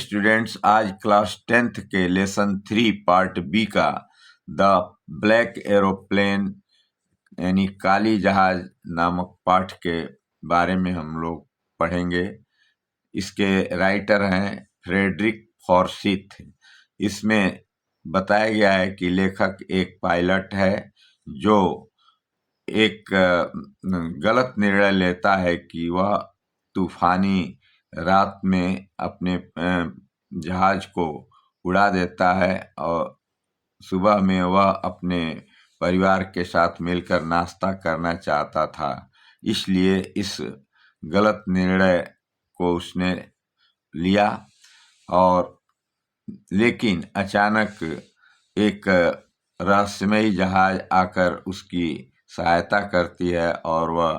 Students, आज class 10th के lesson 3 part B का द ब्लैक एरोप्लेन यानी काली जहाज नामक पाठ के बारे में हम लोग पढ़ेंगे। इसके राइटर हैं फ्रेडरिक फॉर्सिथ। इसमें बताया गया है कि लेखक एक पायलट है जो एक गलत निर्णय लेता है कि वह तूफानी रात में अपने जहाज को उड़ा देता है और सुबह में वह अपने परिवार के साथ मिलकर नाश्ता करना चाहता था। इसलिए इस गलत निर्णय को उसने लिया और लेकिन अचानक एक रहस्यमयी जहाज आकर उसकी सहायता करती है और वह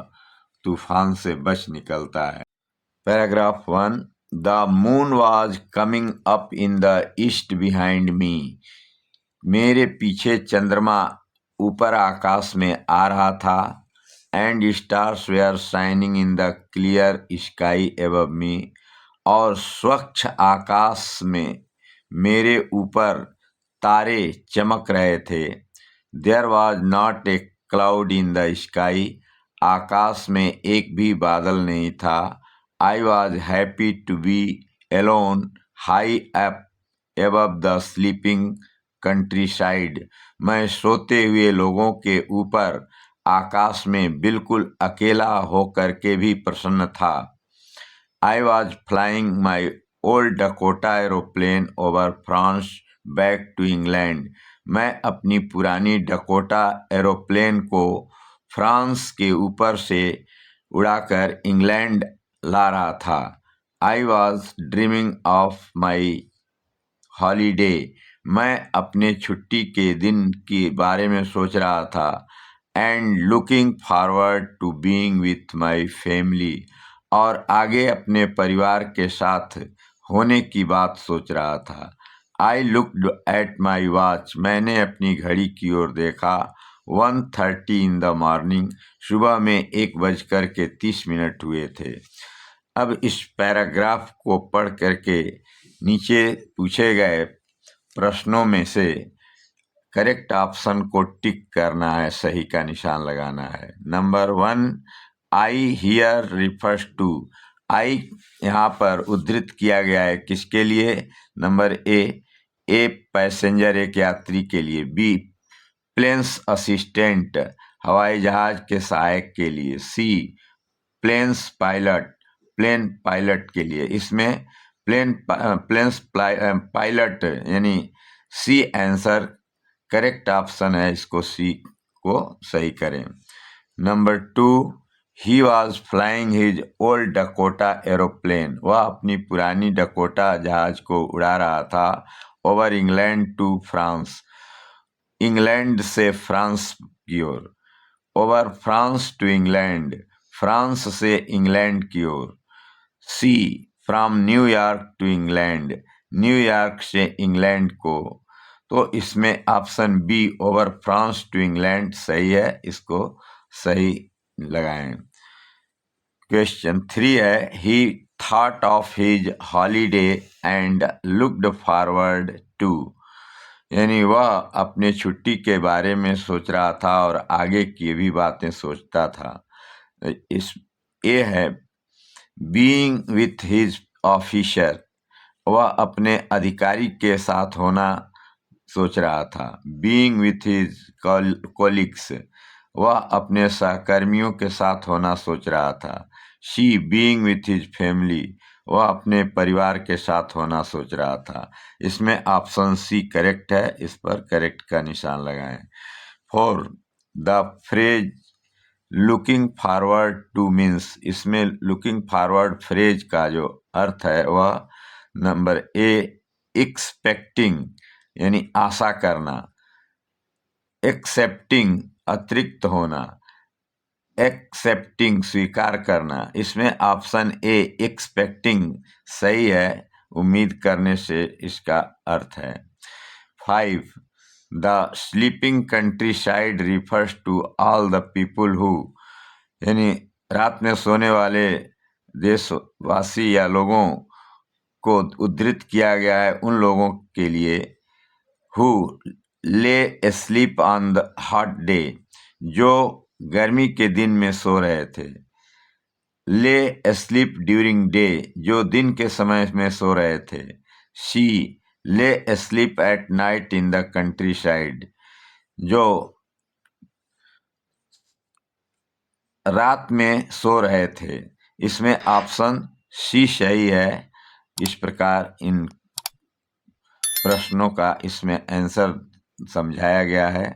तूफान से बच निकलता है। Paragraph 1। The moon was coming up in the east behind me. मेरे पीछे चंद्रमा ऊपर आकाश में आ रहा था। And stars were shining in the clear sky above me. और स्वच्छ आकाश में मेरे ऊपर तारे चमक रहे थे। There was not a cloud in the sky. आकाश में एक भी बादल नहीं था। I was happy to be alone high up above the sleeping countryside. मैं सोते हुए लोगों के ऊपर आकाश में बिल्कुल अकेला होकर के भी प्रसन्न था। I was flying my old Dakota aeroplane over France back to England. मैं अपनी पुरानी डकोटा एरोप्लेन को फ्रांस के ऊपर से उड़ाकर इंग्लैंड ला रहा था। I was dreaming of my holiday. मैं अपने छुट्टी के दिन के बारे में सोच रहा था। And looking forward to being with my family. और आगे अपने परिवार के साथ होने की बात सोच रहा था। I looked at my watch. मैंने अपनी घड़ी की ओर देखा। 1:30 इन द मॉर्निंग। सुबह में 1:30 हुए थे। अब इस पैराग्राफ को पढ़ करके नीचे पूछे गए प्रश्नों में से करेक्ट ऑप्शन को टिक करना है, सही का निशान लगाना है। Number 1, I here refers to. I यहाँ पर उद्धृत किया गया है किसके लिए? नंबर ए पैसेंजर एक यात्री के लिए। बी प्लेन्स असिस्टेंट हवाई जहाज के सहायक के लिए। सी प्लेन्स पायलट प्लेन पायलट के लिए। इसमें प्लेन्स पायलट यानी सी आंसर करेक्ट ऑप्शन है। इसको सी को सही करें। Number 2, he was flying his old Dakota aeroplane. वह अपनी पुरानी डकोटा जहाज को उड़ा रहा था। Over England to France. England से फ्रांस की ओर। Over France to England. France से इंग्लैंड की ओर। C from New York to England. New York से इंग्लैंड को। तो इसमें option B over France to England सही है। इसको सही लगाएं। क्वेश्चन 3 है, he thought of his holiday and looked forward to. यानी वह अपने छुट्टी के बारे में सोच रहा था और आगे की भी बातें सोचता था। इस ए है बीइंग विथ हिज ऑफिसर। वह अपने अधिकारी के साथ होना सोच रहा था। Being with his colleagues. वह अपने सहकर्मियों के साथ होना सोच रहा था। सी बीइंग विथ हिज फैमिली। वह अपने परिवार के साथ होना सोच रहा था। इसमें ऑप्शन सी करेक्ट है। इस पर करेक्ट का निशान लगाएं। 4, the phrase looking forward two means. इसमें लुकिंग फॉरवर्ड फ्रेज का जो अर्थ है वह नंबर ए एक्सपेक्टिंग यानी आशा करना। एक्सेप्टिंग अतिरिक्त होना। एक्सेप्टिंग स्वीकार करना। इसमें ऑप्शन ए एक्सपेक्टिंग सही है। उम्मीद करने से इसका अर्थ है। 5, the sleeping countryside refers to all the people who. यानी रात में सोने वाले देशवासी या लोगों को उद्धृत किया गया है उन लोगों के लिए हु ले sleep on the hot day, जो गर्मी के दिन में सो रहे थे। ले स्लीप ड्यूरिंग डे, जो दिन के समय में सो रहे थे। शी ले sleep at night in the country side, जो रात में सो रहे थे। इसमें ऑप्शन सी सही है। इस प्रकार इन प्रश्नों का इसमें आंसर समझाया गया है।